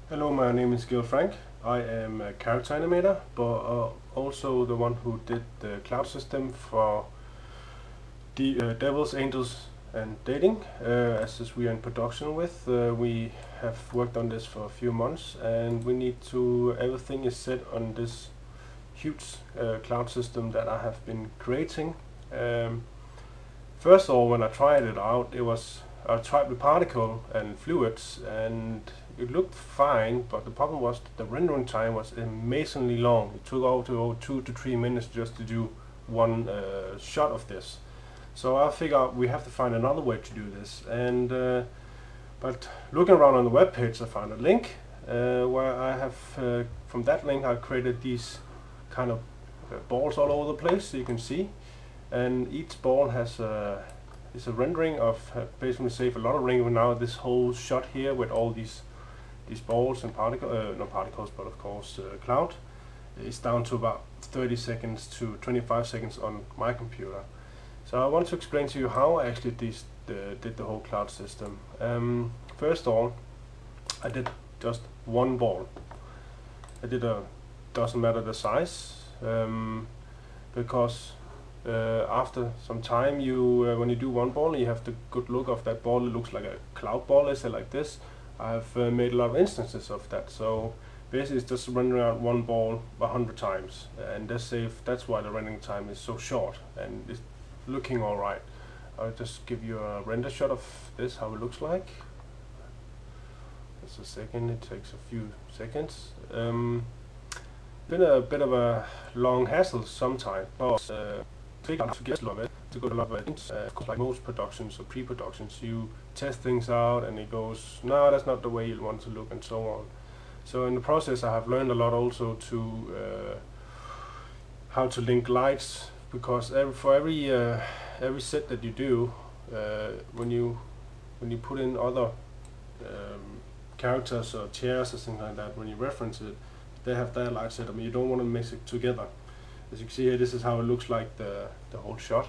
Hello, my name is Gil Frank. I am a character animator, but also the one who did the cloud system for Devils, Angels and Dating. As we are in production with, we have worked on this for a few months, and we need to, everything is set on this huge cloud system that I have been creating. First of all, when I tried it out, I tried with particle and fluids, and it looked fine, but the problem was that the rendering time was amazingly long. It took over 2 to 3 minutes just to do one shot of this. So I figured we have to find another way to do this, and but looking around on the web page, I found a link where I have from that link I created these kind of balls all over the place, so you can see, and each ball has is a rendering of basically save a lot of rendering. Now this whole shot here with all these balls and not particles, but of course cloud, is down to about 30 seconds to 25 seconds on my computer. So I want to explain to you how I actually did the whole cloud system. First of all, I did just one ball. I did doesn't matter the size, because after some time, when you do one ball, you have the good look of that ball. It looks like a cloud ball, let's say, like this. I've made a lot of instances of that, so basically it's just rendering out one ball 100 times, and that's why the rendering time is so short, and it's looking alright. I'll just give you a render shot of this, how it looks like. Just a second, it takes a few seconds. Been a bit of a long hassle sometimes, but to get a lot of it, to go to a lot of it. Of course, like most productions or pre-productions, you test things out and it goes, no, that's not the way you want to look, and so on. So in the process I have learned a lot also to how to link lights, because for every set that you do, when you put in other characters or chairs or something like that, when you reference it, they have their light set up, and you don't want to mix it together. As you can see here, this is how it looks like the whole shot.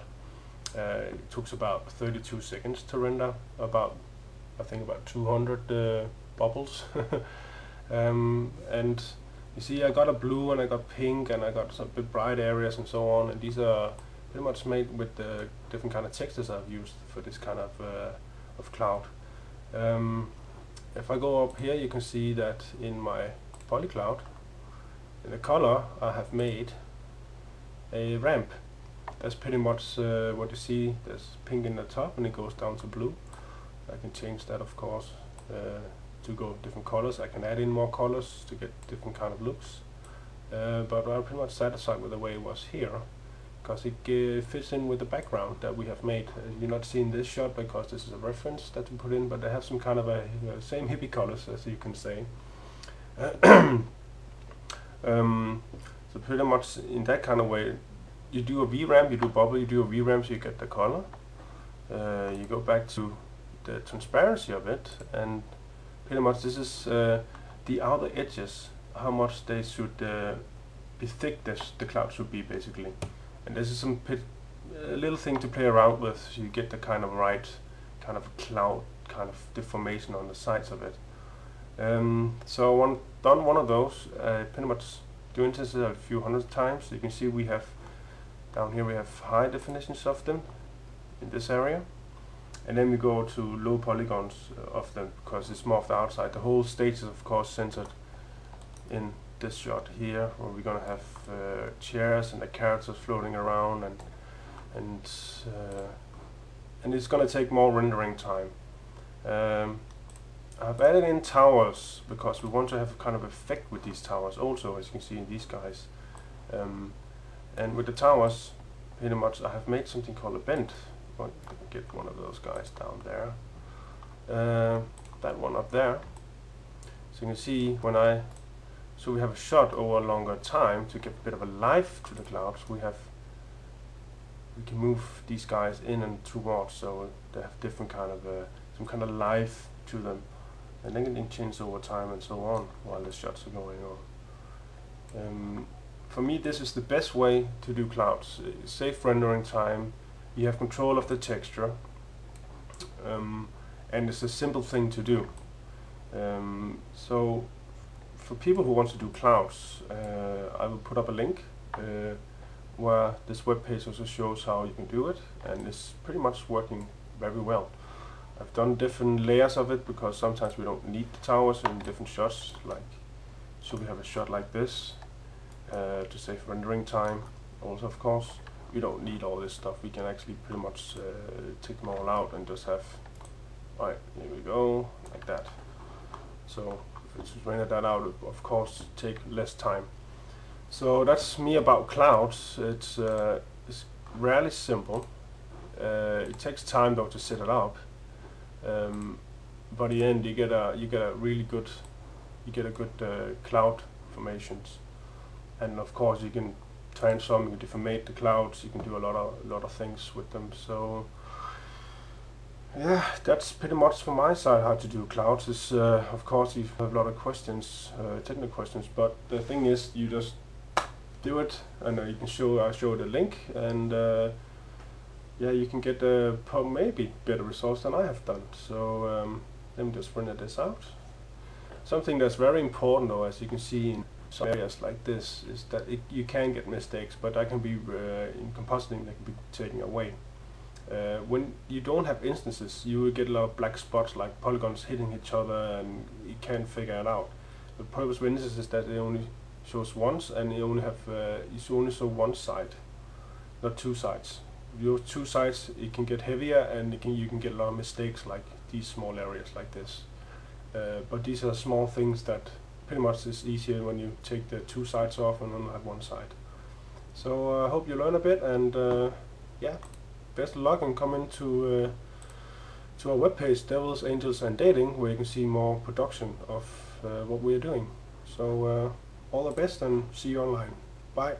It took about 32 seconds to render, I think about 200 bubbles. And you see, I got a blue and I got pink and I got some bit bright areas and so on, and these are pretty much made with the different kind of textures I've used for this kind of cloud. If I go up here, you can see that in my polycloud, in the color, I have made a ramp. That's pretty much what you see. There's pink in the top and it goes down to blue. I can change that, of course, to go different colors. I can add in more colors to get different kind of looks, but I'm pretty much satisfied with the way it was here, because it fits in with the background that we have made. You're not seeing this shot because this is a reference that we put in, but they have some kind of a same hippie colors, as you can say. So pretty much in that kind of way, you do a V-ramp, you do bubble, you do a V-ramp, so you get the color. You go back to the transparency of it, and pretty much this is the outer edges, how much they should be thick the cloud should be, basically. And this is a little thing to play around with, so you get the kind of right kind of cloud kind of deformation on the sides of it. So done one of those, pretty much doing this a few hundred times. So you can see we have down here, we have high definitions of them in this area, and then we go to low polygons of them because it's more of the outside. The whole stage is of course centered in this shot here, where we're gonna have chairs and the characters floating around, and it's gonna take more rendering time. I've added in towers because we want to have a kind of effect with these towers also, as you can see in these guys. And with the towers, pretty much I have made something called a bend. Well, get one of those guys down there. That one up there. So you can see so we have a shot over a longer time to get a bit of a life to the clouds. We can move these guys in and towards, so they have different kind of some kind of life to them. And then it changes over time and so on while the shots are going on. For me, this is the best way to do clouds. Safe rendering time, you have control of the texture, and it's a simple thing to do. So for people who want to do clouds, I will put up a link where this web page also shows how you can do it, and it's pretty much working very well. I've done different layers of it because sometimes we don't need the towers in different shots, like so we have a shot like this to save rendering time. Also, of course, we don't need all this stuff. We can actually pretty much take them all out and just have, right, here we go, like that. So if it's render that out, of course, take less time. So that's me about clouds. It's rarely simple. It takes time though to set it up. But in the end, you get a really good, cloud formations, and of course you can transform, you can deformate the clouds, you can do a lot of things with them. So yeah, that's pretty much from my side how to do clouds. Is of course you have a lot of questions, technical questions, but the thing is you just do it, and you can I'll show the link, and yeah, you can get maybe better results than I have done. So let me just render this out. Something that's very important though, as you can see in some areas like this, is that you can get mistakes, but that can be in compositing, they can be taken away. When you don't have instances, you will get a lot of black spots, like polygons hitting each other, and you can't figure it out. The purpose of instances is that it only shows once, and you only show one side, not two sides. If you have two sides, it can get heavier, and you can get a lot of mistakes, like these small areas like this. But these are small things that pretty much is easier when you take the two sides off and only have one side. So I hope you learn a bit, and yeah, best of luck, and come into to our webpage, Devils, Angels and Dating, where you can see more production of what we are doing. So all the best, and see you online. Bye.